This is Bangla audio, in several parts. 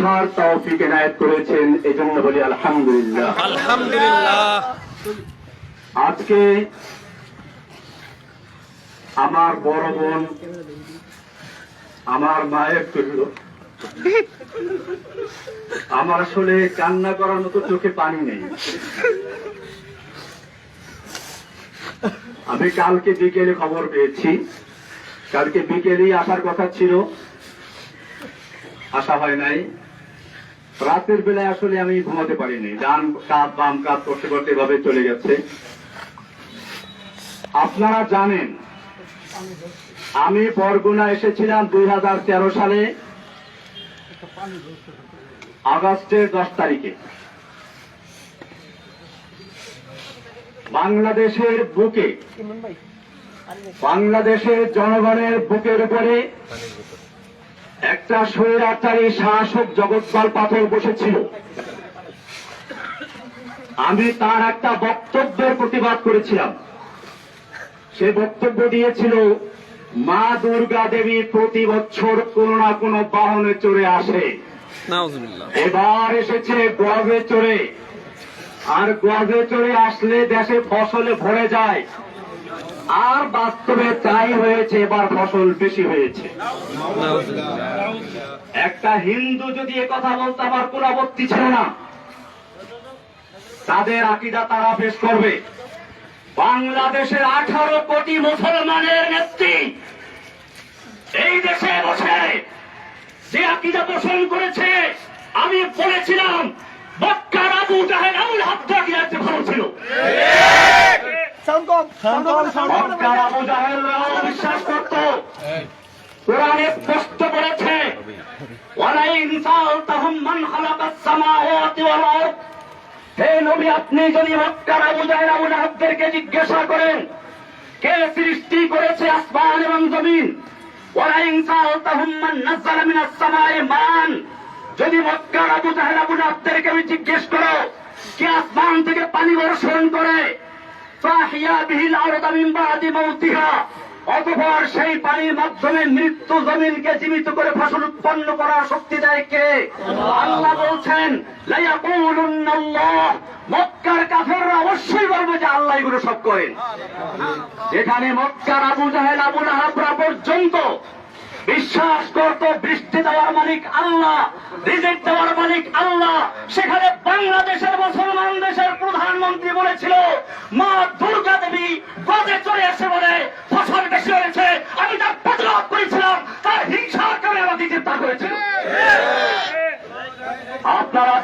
বোঝার তৌফিক এনায়েত করেছেন, এজন্য বলি আলহামদুলিল্লাহ। আলহামদুলিল্লাহ। আজকে আমার বড় বোন আমার মায়ের কহিল, আমার আসলে কান্না করার মতো চোখে পানি নেই। আমি কালকে বিকেলে খবর পেয়েছি, কালকে বিকেলেই আসার কথা ছিল, আসা হয় নাই। রাতের বেলায় আসলে আমি ঘুমাতে পারিনি, ডান কাঁধ বাম কাঁধ করতে করতে এভাবে চলে গেছে। আপনারা জানেন আমি বরগুনা এসেছিলাম 2013 সালে আগস্টের 10 তারিখে। বাংলাদেশের বুকে, বাংলাদেশের জনগণের বুকের উপরে একটা স্বৈরাচারী শাসক জগৎপাল পাথর বসেছিল। আমি তার একটা বক্তব্যের প্রতিবাদ করেছিলাম। সে বক্তব্য দিয়েছিল, মা দুর্গা দেবী প্রতি বছর কোন না কোন বাহনে চড়ে আসে, এবার এসেছে গজে চড়ে, আর গজে চড়ে আসলে দেশে ফসলে ভরে যায়। আর বাস্তবে তাই হয়েছে, এবার ফসল বেশি হয়েছে। একটা হিন্দু যদি এ কথা বলতে আমার কোন আপত্তি ছিল না, তাদের আকীদা তারা পেশ করবে। বাংলাদেশের 18 কোটি মুসলমানের নেত্রী এই দেশে বসে যে আকীদা পোষণ করেছে, আমি বলেছিলাম মক্কার আবু জাহেল আবুল হাবদা আকীদা ভালো ছিল। মক্কার আবু জাহেলরাও বিশ্বাস করত, কোরআনে স্পষ্ট বলেছে, ওয়ালাইন সাআলতাহুম মান খালাকাস সামাওয়াতি ওয়াল আরদ। হে নবী, আপনি যদি মক্কার আবু জাহেল আবুল হাবদেরকে জিজ্ঞাসা করেন কে সৃষ্টি করেছে আসমান এবং জমিন, ওয়ালাইন সাআলতাহুম মান নাযালা মিনাস সামাই মান, যদি মক্কার আবু জাহেল আবুল হাবদেরকে আমি জিজ্ঞেস করো কে আসমান থেকে পানি বর্ষণ করে, ফাহিয়া বিহিল আরদ মিন বাদি মাউতিহা, অতঃপর সেই পানির মাধ্যমে মৃত্যু জমিনকে জীবিত করে ফসল উৎপন্ন করার শক্তি দেয় কে? আল্লাহ বলছেন লায়াকুলুন্নাল্লাহ। মক্কার কাফেররা অবশ্যই বলবে যে আল্লাহ এগুলো সব করেন। যেখানে মক্কার আবু জাহেল আবু লাহাবরা পর্যন্ত বিশ্বাস করত বৃষ্টি দেওয়ার মালিক আল্লাহ, রিজিক দেওয়ার মালিক আল্লাহ, সেখানে বাংলাদেশের মুসলমান দেশের প্রধানমন্ত্রী বলেছিল মা দুর্গা দেবী গজে চলে এসে বলে ফসল বেশি হয়েছে। আমি তার প্রতিবাদ করেছিলাম, তার হিংসার কারণে আমাকে গ্রেফতার করেছিল। আপনারা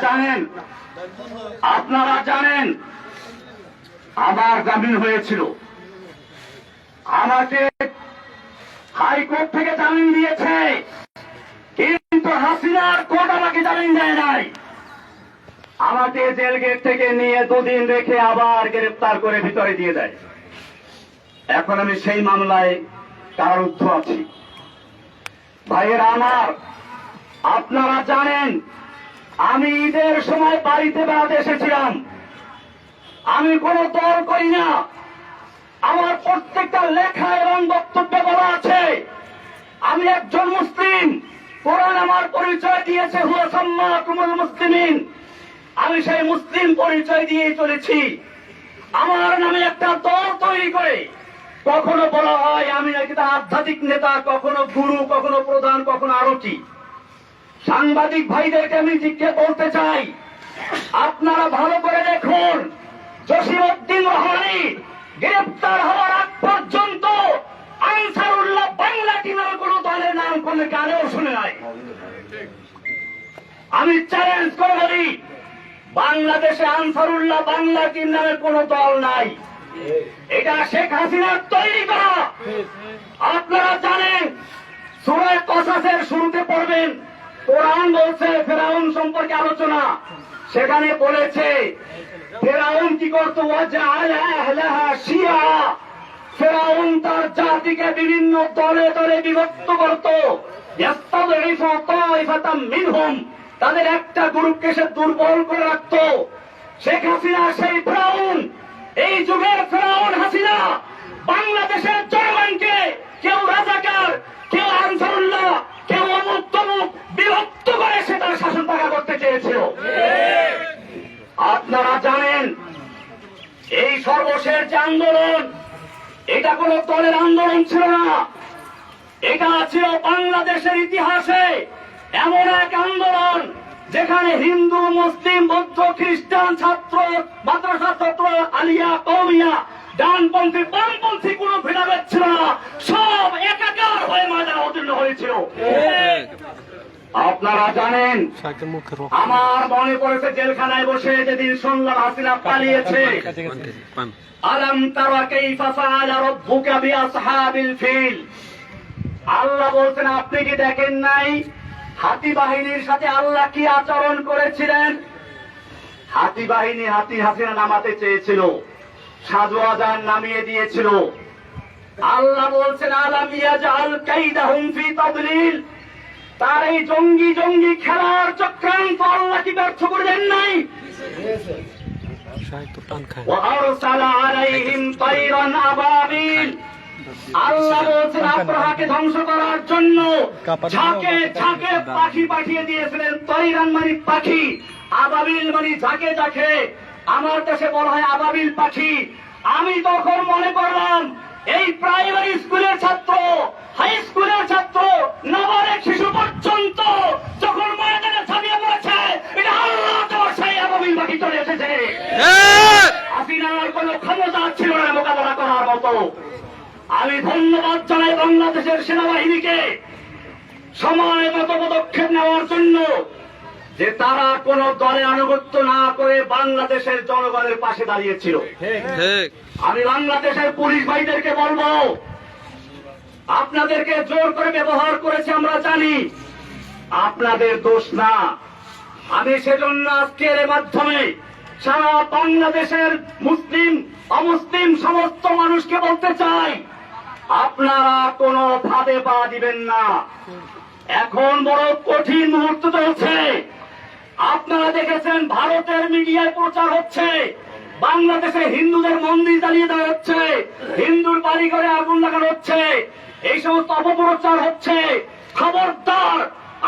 জানেন আমার জামিন হয়েছিল, আমাকে হাইকোর্ট থেকে জামিন দিয়েছে, কিন্তু হাসিনার কোর্ট আমাকে জামিন দেয় নাই। আমাকে জেল গেট থেকে নিয়ে 2 দিন রেখে আবার গ্রেফতার করে ভিতরে দিয়ে দেয়। এখন আমি সেই মামলায় কারারুদ্ধ আছি। ভাইয়েরা আমার, আপনারা জানেন আমি ঈদের সময় বাড়িতে বেড়াতে এসেছিলাম। আমি কোন দল করি না, আমার প্রত্যেকটা লেখা এবং বক্তব্যে বলা আছে আমি একজন মুসলিম। কোরআন আমার পরিচয় দিয়েছে হুয়া সাম্মাকুমুল মুসলিমিন, আমি সেই মুসলিম পরিচয় দিয়ে চলেছি। আমার নামে একটা দল তৈরি করে কখনো বলা হয় আমি নাকি তার আধ্যাত্মিক নেতা, কখনো গুরু, কখনো প্রধান, কখনো আরো কি। সাংবাদিক ভাইদেরকে আমি জিজ্ঞেস বলতে চাই, আপনারা ভালো করে দেখুন, জসিমউদ্দিন রহমানী গ্রেফতার হওয়ার আগ পর্যন্ত আনসারুল্লাহ বাংলা টিমের কোন দলের নাম কোনো কানেও শুনে নাই। আমি চ্যালেঞ্জ করে বলি, বাংলাদেশে আনসারুল্লাহ বাংলা টিম নামে কোন দল নাই, এটা শেখ হাসিনার তৈরি করা। আপনারা জানেন সূরা কসাসের শুরুতে পড়বেন, কোরআন বলছে ফেরাউন সম্পর্কে আলোচনা, সেখানে বলেছে ফেরাউন কি করতো, ওয়াজআলা আহলাহা শিয়া, ফেরাউন তার জাতিকে বিভিন্ন দলে দলে বিভক্ত করত। ইয়াস্তাযইফু তাইফাতাম মিনহুম, তাদের একটা গ্রুপকে সে দুর্বল করে রাখত। শেখ হাসিনা সেই ফেরাউন, এই যুগের ফেরাউন হাসিনা বাংলাদেশের জনগণকে কেউ রাজাকার, কেউ আনসারুল্লাহ, কেউ অমুক তমুক বিভক্ত করে সে তার শাসন পাকা করতে চেয়েছিল। আপনারা জানেন এই সর্বশেষ যে আন্দোলন, এটা কোন দলের আন্দোলন ছিল না, এটা ছিল বাংলাদেশের ইতিহাসে এমন এক আন্দোলন যেখানে হিন্দু, মুসলিম, বৌদ্ধ, খ্রিস্টান, ছাত্র, মাদ্রাসা ছাত্র, আলিয়া, কওমিয়া, ডানপন্থী, বামপন্থী কোন ভেদাভেদ ছিল না, সব একাকার হয়ে ময়দানে অবতীর্ণ হয়েছিল। আপনারা জানেন, আমার মনে পড়েছে জেলখানায় বসে যেদিন শুনলাম হাসিনা পালিয়েছে। আলাম তারা কাইফা ফাআলা রাব্বুকা বিআসহাবিল ফিল, আল্লাহ বলছেন আপনি কি দেখেন নাই হাতি বাহিনীর সাথে আল্লাহ কি আচরণ করেছিলেন? হাতি বাহিনী হাতি হাসিনা নামাতে চেয়েছিল, সাজু আজান নামিয়ে দিয়েছিল। আল্লাহ বলছেন আলাম ইয়াজআল কাইদাহুম ফি তাদলিল, তার এই জঙ্গি জঙ্গি খেলার চক্রান্ত আল্লাহ কি ব্যর্থ করে দেন নাই? ওয়াআরসালা আলাইহিম তায়রান আবাবিল, আল্লাহ বলছেন আব্রাহাকে ধ্বংস করার জন্য ঝাঁকে ঝাঁকে পাখি পাঠিয়ে দিয়েছিলেন। তায়রান মানে পাখি, আবাবিল মানে ঝাঁকে ঝাঁকে। আমার দেশে বলা হয় আবাবিল পাখি। আমি তখন মনে করলাম এই প্রাইমারি স্কুলের ছাত্র, হাই স্কুলের ছাত্র, নাবালক শিশু পর্যন্ত যখন ময়দানে ঝাঁপিয়ে পড়েছে, এটা আল্লাহ দেওয়া সেই আবাবিল পাখি চলে এসেছে। হাসিনার কোনো ক্ষমতা ছিল না মোকাবেলা করার মতো। আমি ধন্যবাদ জানাই বাংলাদেশের সেনাবাহিনীকে সময় মতো পদক্ষেপ নেওয়ার জন্য, যে তারা কোন দলের আনুগত্য না করে বাংলাদেশের জনগণের পাশে দাঁড়িয়েছিল। আমি বাংলাদেশের পুলিশ ভাইদেরকে বলবো, আপনাদেরকে জোর করে ব্যবহার করেছে আমরা জানি, আপনাদের দোষ না। আমি সেজন্য আজকের মাধ্যমে সারা বাংলাদেশের মুসলিম অমুসলিম সমস্ত মানুষকে বলতে চাই, আপনারা কোনো ভাবে পা দিবেন না। এখন বড় কঠিন মুহূর্ত চলছে। আপনারা দেখেছেন ভারতের মিডিয়ায় প্রচার হচ্ছে বাংলাদেশে হিন্দুদের মন্দির জ্বালিয়ে দেওয়া হচ্ছে, হিন্দুর বাড়ি ঘরে আগুন লাগানো হচ্ছে, এই সমস্ত অপপ্রচার হচ্ছে। খবরদার,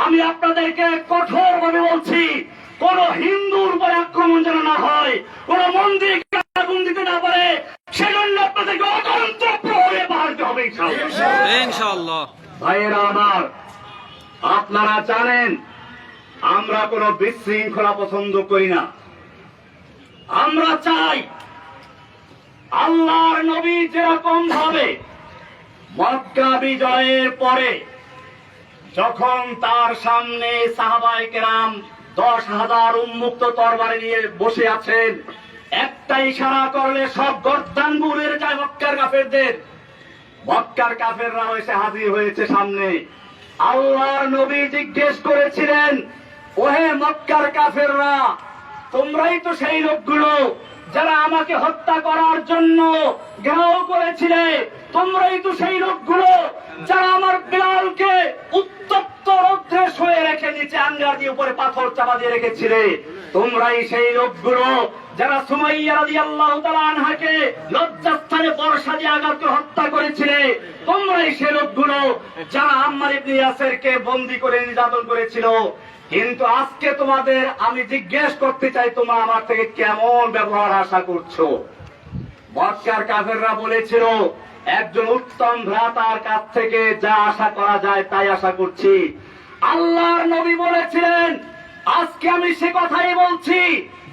আমি আপনাদেরকে কঠোর ভাবে বলছি, কোন হিন্দুর উপরে আক্রমণ যেন না হয়, কোন মন্দিরে আগুন দিতে না পারে, সেজন্য আপনাদেরকে অতন্ত্র প্রহরে বাড়তে হবে ইনশাআল্লাহ। ভাইয়েরা আমার, আপনারা জানেন আমরা কোন বিশৃঙ্খলা পছন্দ করি না। আমরা চাই আল্লাহর নবী যেরকম ভাবে মক্কা বিজয়ের পরে যখন তার সামনে সাহাবায়ে কেরাম 10,000 উন্মুক্ত তরবারি নিয়ে বসে আছেন, একটা ইশারা করলে সব গর্দান বুড়ে যায় মক্কার কাফেরদের। মক্কার কাফেররা এসে হাজির হয়েছে সামনে। আল্লাহর নবী জিজ্ঞেস করেছিলেন, ওহে মক্কার কাফেররা, তোমরাই তো সেই লোকগুলো যারা আমাকে হত্যা করার জন্য ঘেরাও করেছিলে, তোমরাই তো সেই লোকগুলো যারা আমার বিলালকে উত্তপ্ত রৌদ্রে শুয়ে রেখে নিচে আঙ্গার দিয়ে উপরে পাথর চাপা দিয়ে রেখেছিলে, তোমরাই সেই লোকগুলো যারা সুমাইয়া রাদিয়াল্লাহু তাআলা আনহাকে লজ্জাস্থানে বর্ষা দিয়ে আঘাত করে হত্যা করেছিলে, তোমরাই সেই লোকগুলো যারা আম্মার ইবনে ইয়াসিরকে বন্দী করে নির্যাতন করেছিল। কিন্তু আজকে তোমাদের আমি জিজ্ঞেস করতে চাই, তোমরা আমার থেকে কেমন ব্যবহার আশা করছো? মক্কার কাফেররা বলেছিল, একজন উত্তম ভ্রাতার কাছ থেকে যা আশা করা যায় তাই আশা করছি। আল্লাহর নবী বলেছিলেন, আজকে আমি সে কথাই বলছি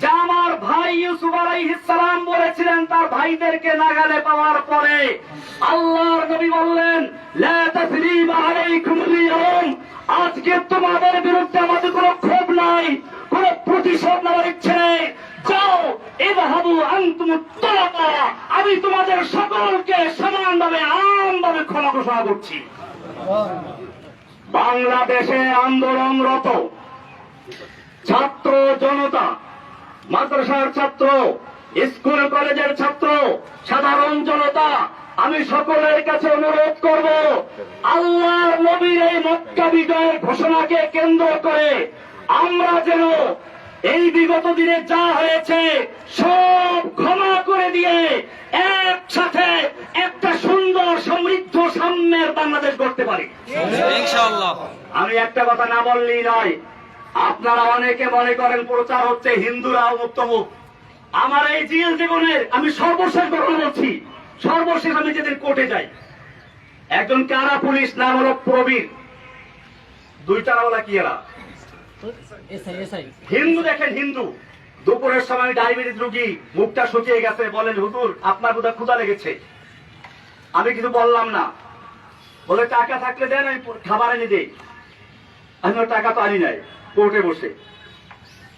যা আমার ভাই ইউসুফ আলাইহিস সালাম বলেছিলেন তার ভাইদেরকে নাগালে পাওয়ার পরে। আল্লাহর নবী বললেন, লা তাসরিবা আলাইকুমুল ইয়াউম, আজকে তোমাদের বিরুদ্ধে আমাদের কোনো ক্ষোভ নাই, কোনো প্রতিশোধ নেওয়ার ইচ্ছে নেই। যাও, ইযহাবু আনতুম তুলাকা, আমি তোমাদের সকলকে সমানভাবে আমভাবে ক্ষমা ঘোষণা করছি। বাংলাদেশে আন্দোলনরত ছাত্র জনতা, মাদ্রাসার ছাত্র, স্কুল কলেজের ছাত্র, সাধারণ জনতা, আমি সকলের কাছে অনুরোধ করব, আল্লাহর নবীর এই মক্কা বিজয়ের ঘোষণাকে কেন্দ্র করে আমরা যেন এই বিগত দিনে যা হয়েছে সব ক্ষমা করে দিয়ে একসাথে একটা সুন্দর সমৃদ্ধ সাম্যের বাংলাদেশ গড়তে পারি ইনশাআল্লাহ। আমি একটা কথা না বললেই নয়, আপনারা অনেকে মনে করেন প্রচার হচ্ছে হিন্দুরা মুক্তমুখ। আমার এই জেল জীবনের আমি সর্বশেষ ঘটনা বলছি। সর্বশেষ আমি যেদিন কোর্টে যাই, একজন কারা পুলিশ নাম হলো প্রবীর, দুইটারা কি এরা হিন্দু, দেখেন হিন্দু। দুপুরের সময় ডায়াবেটিস রোগী, মুখটা শুকিয়ে গেছে, বলেন হুজুর আপনার বোধহয় ক্ষুধা লেগেছে। আমি কিছু বললাম না, বলে টাকা থাকলে দেন আমি খাবার এনে দিই। আমি টাকা তো আনি নাই, কোর্টে বসে।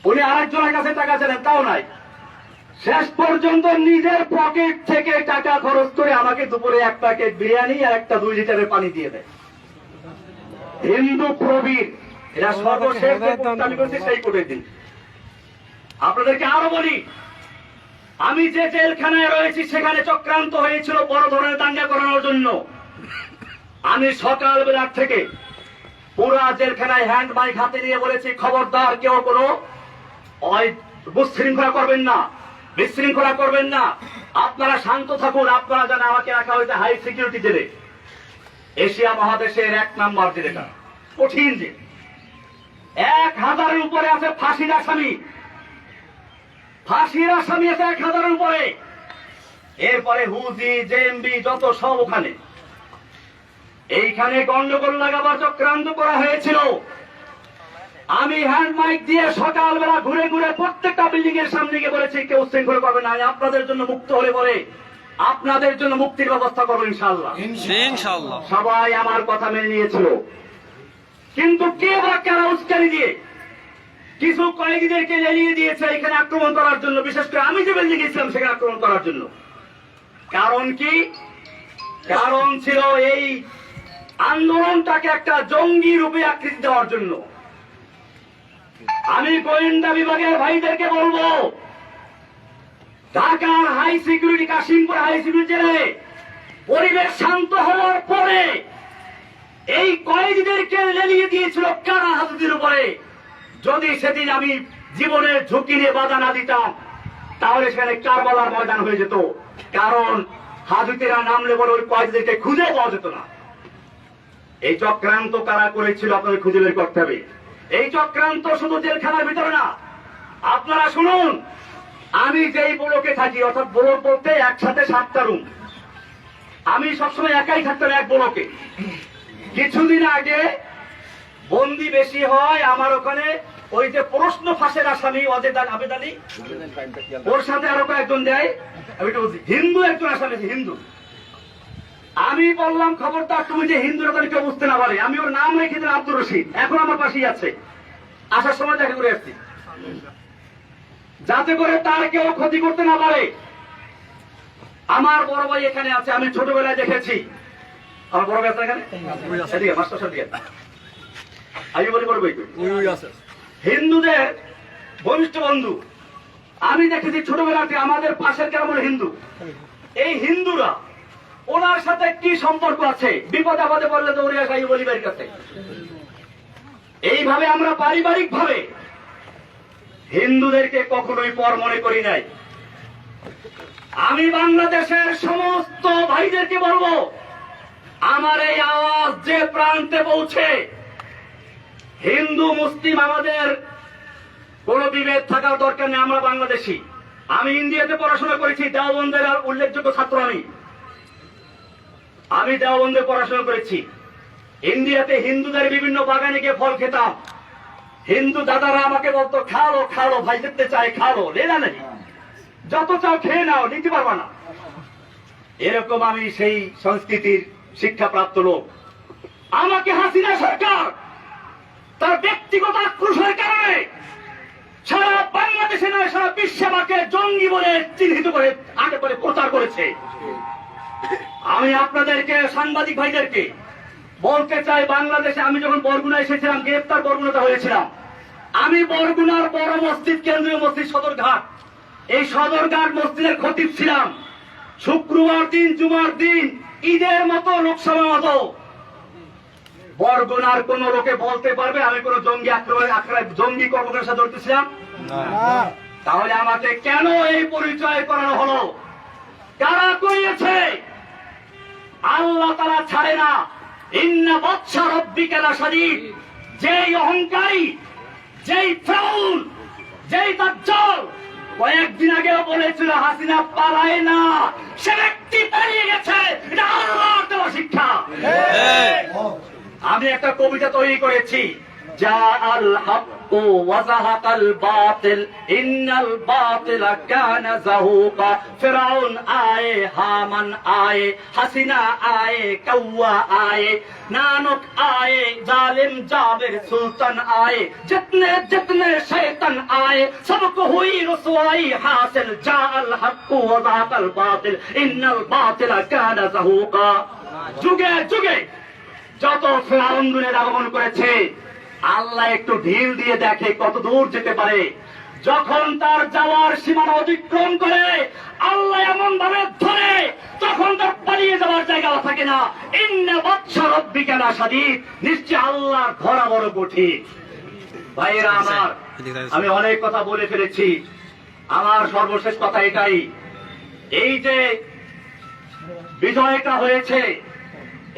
উনি আরেকজনের কাছে টাকা চাইলেন, তাও নাই। শেষ পর্যন্ত নিজের পকেট থেকে টাকা খরচ করে আমাকে দুপুরে 1 প্যাকেট বিরিয়ানি আর একটা 2 লিটারের পানি দিয়ে দেয়। হিন্দু প্রবীর, এরা সর্বশেষ আমি করছি সেই কোর্টের দিন। আপনাদেরকে আরো বলি, আমি যে জেলখানায় রয়েছি সেখানে চক্রান্ত হয়েছিল বড় ধরনের দাঙ্গা করানোর জন্য। আমি সকালবেলা থেকে পুরা জেলখানায় হ্যান্ড মাইক হাতে নিয়ে বলেছি, খবরদার কেউ কোনো বিশৃঙ্খলা করবেন না, বিশৃঙ্খলা করবেন না, আপনারা শান্ত থাকুন। আপনারা জানেন আমাকে রাখা হয়েছে হাই সিকিউরিটি জেলে, এশিয়া মহাদেশের 1 নাম্বার জেলেটা, কঠিন জেল। 1000-এর উপরে আছে ফাঁসির আসামি, ফাঁসির আসামি আছে 1000-এর উপরে। এরপরে হুজি জেএমবি যত সব ওখানে। এইখানে গন্ডগোল লাগাবার চক্রান্ত করা হয়েছিল। আমি হ্যান্ড মাইক দিয়ে সকালবেলা ঘুরে ঘুরে প্রত্যেকটা বিল্ডিং এর সামনে গিয়ে বলেছি, কেউ উচ্ছৃঙ্খল করবে না, আপনাদের জন্য মুক্ত হলে পরে আপনাদের জন্য মুক্তির ব্যবস্থা করবো ইনশাআল্লাহ। ইনশাআল্লাহ সবাই আমার কথা মেনে নিয়েছিল। কিন্তু কে বা কারা উস্কানি দিয়ে কিছু কয়েদিদেরকে লেলিয়ে দিয়েছে এখানে আক্রমণ করার জন্য, বিশেষ করে আমি যে বিল্ডিং গেছিলাম সেখানে আক্রমণ করার জন্য। কারণ কি? কারণ ছিল এই আন্দোলনটাকে একটা জঙ্গি রূপে আকৃতি দেওয়ার জন্য। আমি গোয়েন্দা বিভাগের ভাইদেরকে বলবো, ঢাকার high security, Kashimpur high security জেলে পরিবেশ শান্ত হওয়ার পরে এই কয়েদিদেরকে লেলিয়ে দিয়েছিল কারা হাজুদের উপরে। যদি সেদিন আমি জীবনের ঝুঁকি নিয়ে বাধা না দিতাম তাহলে সেখানে কারবালার ময়দান হয়ে যেত। কারণ হাজুতেরা নামলে বলে ওই কয়েদিদেরকে খুঁজে পাওয়া যেত না। এই চক্রান্ত কারা করেছিল আপনাদের খুঁজে বের করতে হবে। এই চক্রান্ত শুধু জেলখানার ভিতরে না, আপনারা শুনুন, আমি যেই ব্লকে থাকি, অর্থাৎ ব্লক বলতে একসাথে 7টা রুম, আমি সবসময় একাই থাকতাম এক ব্লকে। কিছুদিন আগে বন্দি বেশি হয় আমার ওখানে, ওই যে প্রশ্ন ফাঁসের আসামি অজেদান আবেদানি, ওর সাথে আরো কয়েকজন দেয়, হিন্দু একজন আসামি, হিন্দু। আমি বললাম খবরদার তুমি যে হিন্দুরা তাহলে কেউ বুঝতে না পারে। আমি ওর নাম রেখে দিলাম আব্দুর রশিদ, এখন আমার পাশেই আছে, আসার সময় দেখা করে আসছি, যাতে করে তার কেউ ক্ষতি করতে না পারে। আমার বড় ভাই এখানে আছে, আমি ছোটবেলায় দেখেছি। আমার বড় ভাই আছে এখানে, সেদিকে মাস্টার সাহেব দিকে আমি বলি বড় ভাই হিন্দুদের ঘনিষ্ঠ বন্ধু। আমি দেখেছি ছোটবেলাতে আমাদের পাশের কেমন হিন্দু, এই হিন্দুরা ওনার সাথে কি সম্পর্ক আছে, বিপদ আপদে বললে তো ওরা গাই বলি ভাইয়ের কাছে। এইভাবে আমরা পারিবারিক ভাবে হিন্দুদেরকে কখনোই পর মনে করি নাই। আমি বাংলাদেশের সমস্ত ভাইদেরকে বলবো, আমার এই আওয়াজ যে প্রান্তে পৌঁছে, হিন্দু মুসলিম আমাদের কোন বিভেদ থাকার দরকার নেই। আমরা বাংলাদেশি। আমি ইন্ডিয়াতে পড়াশোনা করেছি, দেওবন্দের উল্লেখযোগ্য ছাত্র। আমি দেওবন্দে পড়াশোনা করেছি। ইন্ডিয়াতে হিন্দুদের বিভিন্ন বাগানে গিয়ে ফল খেতাম। হিন্দু দাদারা আমাকে বলতো, খালো খালো ভাই, দেখতে চাই, খালো, লেলা নেই, যত চাও খেয়ে নাও, নিতে পারবা না। এরকম আমি সেই সংস্কৃতির শিক্ষাপ্রাপ্ত লোক। আমাকে হাসিনা সরকার তার ব্যক্তিগত আক্রোশের কারণে সারা বাংলাদেশে নয় সারা বিশ্বে আমাকে জঙ্গি বলে চিহ্নিত করে আগে করে প্রচার করেছে। আমি আপনাদেরকে, সাংবাদিক ভাইদেরকে বলতে চাই, বাংলাদেশে আমি যখন বরগুনা এসেছিলাম, গ্রেপ্তার বরগুনাতে হয়েছিলাম, আমি বরগুনার বড় মসজিদ, কেন্দ্রীয় মসজিদ সদরঘাট, এই সদরঘাট মসজিদের খতিব ছিলাম। শুক্রবার দিন, জুমার দিন, ঈদের মতো, লোকসভা মতো বরগুনার কোন লোকে বলতে পারবে আমি কোন জঙ্গি জঙ্গি কর্মকাণ্ডের সাথে জড়িত ছিলাম? তাহলে আমাকে কেন এই পরিচয় করানো হলো? কারা করিয়েছে? আল্লাহ তাআলা ছাড়ে না। ইন্না বাতশা রাব্বিকা লাশাদীদ। যে অহংকারী, যেই ফিরআউন, যেই দাজ্জাল কয়েকদিন আগেও বলেছিল হাসিনা পালায় না, সে ব্যক্তি পালিয়ে গেছে। এটা আল্লাহর দেওয়া শিক্ষা। আমি একটা কবিতা তৈরি করেছি, জাআল হাক্কু ওয়া যাহাকাল বাতিল ইন্নাল বাতিলা কানা যাহুকা। ফিরআউন আয়ে, হামান আয়ে, হাসিনা আয়ে, কাওয়া আয়ে, नानक आए, जालिम जाबिर सुल्तान आए, जितने जितने शैतान आए, सबको हुई रुसवाई हासिल। जाअल हक्कु व ज़ाक़ल बातिल इन्नल बातिला काना ज़हूका। যুগে যুগে যত ফিরআউন দুনিয়ার আগমন করেছে, আল্লাহ একটু ঢিল দিয়ে দেখে কত দূর যেতে পারে। যখন তার যাওয়ার সীমানা অতিক্রম করে, আল্লাহ এমন ভাবে ধরে, তখন তার পালিয়ে যাওয়ার জায়গা থাকে না। ইন্না বাতশা রাব্বিকা লাশাদীদ, নিশ্চয় আল্লাহর ধরা বড় কঠিন। ভাইয়েরা আমার, আমি অনেক কথা বলে ফেলেছি, আমার সর্বশেষ কথা এটাই, এই যে বিজয়টা হয়েছে,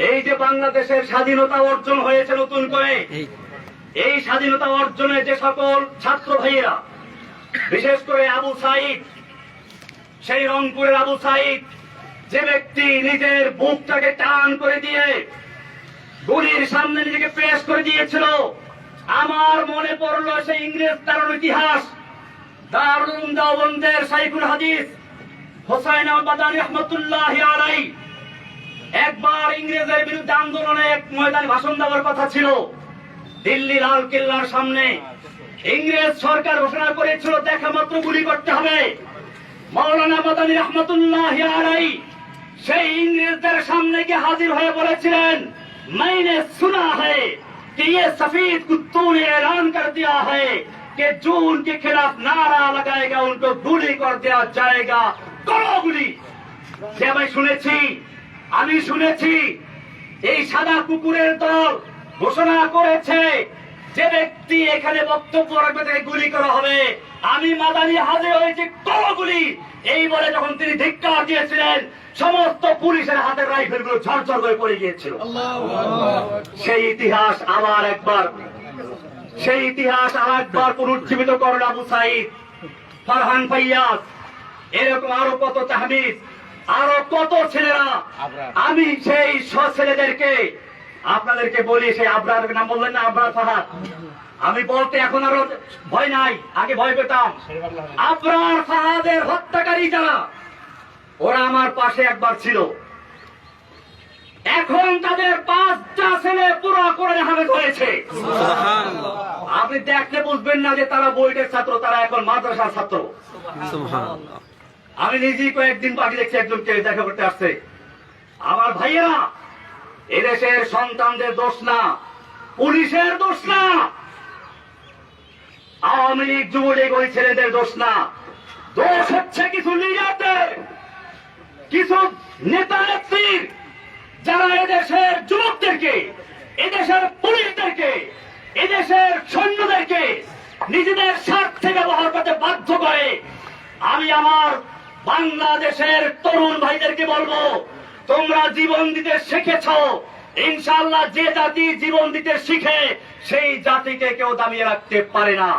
এই যে বাংলাদেশের স্বাধীনতা অর্জন হয়েছে নতুন করে, এই স্বাধীনতা অর্জনে যে সকল ছাত্র ভাইয়েরা, বিশেষ করে আবু সাইদ, সেই রংপুরের আবু সাইদ, যে ব্যক্তি নিজের বুকটাকে টান করে দিয়ে গুলির সামনে নিজেকে পেশ করে দিয়েছিল, আমার মনে পড়লো সেই ইংরেজ তার ইতিহাস। দারুল উলুম দেওবন্দের শাইখুল হাদিস হোসাইন আল-মাদানী রাহমাতুল্লাহি আলাইহি একবার ইংরেজের বিরুদ্ধে আন্দোলনে এক ময়দানে ভাষণ দেওয়ার কথা ছিল। দিল্লি লাল কেল্লার সামনে ইংরেজ সরকার ঘোষণা করেছিল দেখা মাত্র গুলি করতে হবে। মাওলানা মাদানী রাহমাতুল্লাহি আলাইহি সেই ইংরেজদের সামনে গিয়ে হাজির হয়ে বলেছিলেন, मैंने सुना है कि ये सफेद कुत्तों ने ऐलान कर दिया है कि जो उनके खिलाफ नारा लगाएगा उनको गुली कर दिया जाएगा, करो गुली। যে আমি শুনেছি এই সাদা কুকুরের দল ঘোষণা করেছে যে ব্যক্তি এখানে বক্তব্য রাখবে তাকে গুলি করা হবে। আমি মাদানী হাজির হয়েছি, করো গুলি। এই বলে যখন তিনি ধিক্কার দিয়েছিলেন, সমস্ত পুলিশের হাতের রাইফেল গুলো ঝরঝর করে পড়ে গিয়েছিল। সেই ইতিহাস আবার একবার পুনর্জীবিত করেন আবু সাইদ, ফারহান ফাইয়াজ, এরকম আরো কত তাহমিদ, আরো কত ছেলেরা। আমি সেই ছেলেদেরকে আপনাদেরকে বলি, সেই আবরার নাম বললেন না, আবরার ফাহাদ, আমি বলতে এখন আরো ভয় নাই, আগে ভয় পেতাম। আবরার ফাহাদের হত্যাকারী যারা, ওরা আমার পাশে একবার ছিল, এখন তাদের 5টা ছেলে পুরো কোরআনে হাফেজ হয়েছে। আপনি দেখলে বুঝবেন না যে তারা বইটের ছাত্র, তারা এখন মাদ্রাসার ছাত্র। আমি নিজেই কয়েকদিন বাকি দেখছি একজনকে দেখা করতে আসছে। আমার ভাইয়েরা, এদেশের সন্তানদের দোষ না, পুলিশের দোষ না, আওয়ামী লীগ যুবলীগ ওই ছেলেদের দোষ না, দোষ হচ্ছে কিছু লিডারদের, কিছু নেতা নেত্রীর, যারা এদেশের যুবকদেরকে, এদেশের পুলিশদেরকে, এদেশের সৈন্যদেরকে নিজেদের স্বার্থে ব্যবহার করতে বাধ্য করে। আমি আমার বাংলাদেশের তরুণ ভাইদেরকে বলবো, তোমরা জীবন দিতে শিখেছ, ইনশাআল্লাহ যে জাতি জীবন দিতে শিখে সেই জাতিকে কেউ দামিয়ে রাখতে পারে না।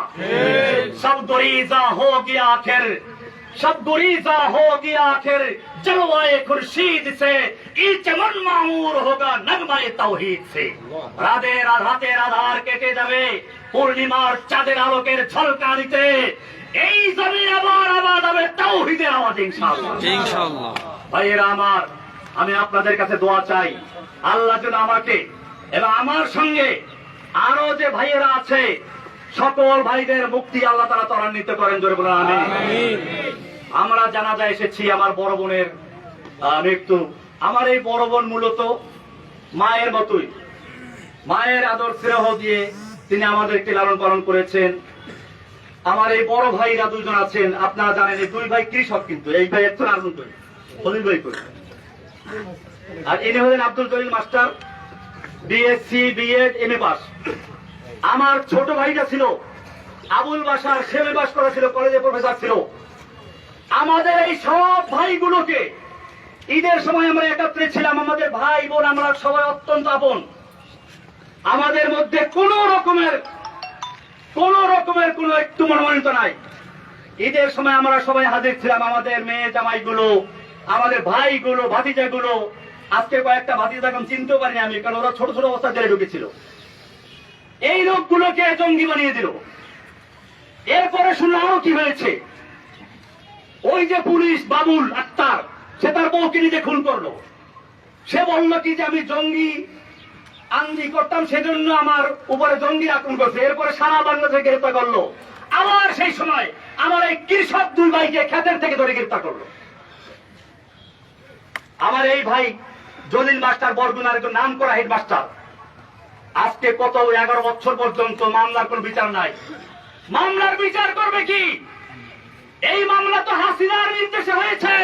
সব গরিজা হো গিয়া আখির, सब गुरीजा हो गया आखिर जलवाए खुर्शीद से, ई चमन मामूर होगा नगमाए तौहीद से। রাতের আধার কেটে যাবে পূর্ণিমার চাঁদের আলোকের ঝলকানিতে, এই জমিন আবার আবাদ হবে তাওহীদের আওয়াজে ইনশাআল্লাহ। ভাইয়েরা আমার, আমি আপনাদের কাছে দোয়া চাই, আল্লাহ যেন আমাকে এবং আমার সঙ্গে আরো যে ভাইয়েরা আছে সকল ভাইদের মুক্তি আল্লাহ তাআলা ত্বরান্বিত করেন, জোরে বলেন আমিন। আমরা জানাজা এসেছি আমার বড় বোনের মৃত্যু। আমার এই বড় বোন মূলত মায়ের মতোই, মায়ের আদর স্নেহ দিয়ে তিনি আমাদেরকে লালন পালন করেছেন। আমার এই বড় ভাইরা দুজন আছেন, আপনারা জানেন এই দুই ভাই কৃষক, কিন্তু এই ভাই একজন আর্জন করে খলিল ভাই করে, আর ইনি হলেন Abdul Jalil master, BSc BEd MA pass. আমার ছোট ভাইটা ছিল আবুল বাশার, সেমে পাস করা ছিল, কলেজে প্রফেসর ছিল। আমাদের এই সব ভাইগুলোকে ঈদের সময় আমরা একত্রে ছিলাম, আমাদের ভাই বোন আমরা সবাই অত্যন্ত আপন। আমাদের মধ্যে কোন রকমের কোন রকমের কোন একটু মনোমানিত নাই। ঈদের সময় আমরা সবাই হাজির ছিলাম, আমাদের মেয়ে জামাইগুলো, আমাদের ভাইগুলো, ভাতিজাগুলো। আজকে কয়েকটা ভাতিজা এখন চিনতেও পারিনি আমি, কারণ ওরা ছোট ছোট অবস্থা জেলে ঢুকেছিল। এই লোকগুলোকে জঙ্গি বানিয়ে দিল। এরপরে শুনলাম আরো কি হয়েছে, ওই যে পুলিশ বাবুল আক্তার, সে তার বউকে নিজে খুন করলো। সে বললো কি যে আমি জঙ্গি আঙ্গি করতাম, সেজন্য আমার উপরে জঙ্গি আক্রমণ করছে। এরপরে সারা বাংলাদেশে গ্রেফতার করলো। আবার সেই সময় আমার এই কৃষক দুই ভাইকে ক্ষেতের থেকে ধরে গ্রেফতার করলো। আমার এই ভাই জলিল মাস্টার বরগুনার একজন নাম করা হেড মাস্টার, আজকে কত 11 বছর পর্যন্ত মামলার কোন বিচার নাই। মামলার বিচার করবে কি? এই মামলা তো হাসিনার নির্দেশে হয়েছে,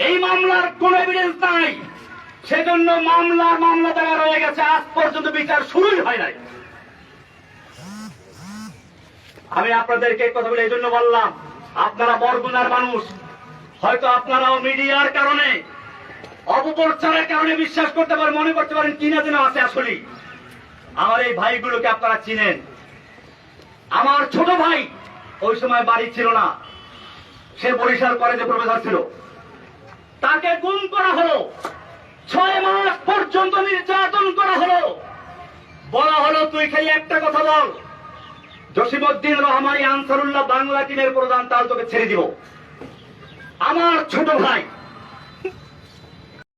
এই মামলার কোন এভিডেন্স নাই। সেজন্য মামলা জায়গা রয়ে গেছে, আজ পর্যন্ত বিচার শুরুই হয় নাই। আমি আপনাদেরকে কথা বলে এই জন্য বললাম, আপনারা বরগুনার মানুষ, হয়তো আপনারাও মিডিয়ার কারণে, অপপ্রচারের কারণে বিশ্বাস করতে পারেন, মনে করতে পারেন কিনা যেন আছে। আসলে আমার এই ভাইগুলোকে আপনারা চিনেন। আমার ছোট ভাই ওই সময় বাড়ি ছিল না, সে বরিশাল কলেজে প্রফেসর ছিল। তাকে গুম করা হলো, 6 মাস পর্যন্ত নির্যাতন করা হলো। বলা হলো তুই খালি একটা কথা বল, জসিমউদ্দিন রহমানী আনসারুল্লাহ বাংলা টিমের প্রধান, তাহলে তোকে ছেড়ে দিব। আমার ছোট ভাই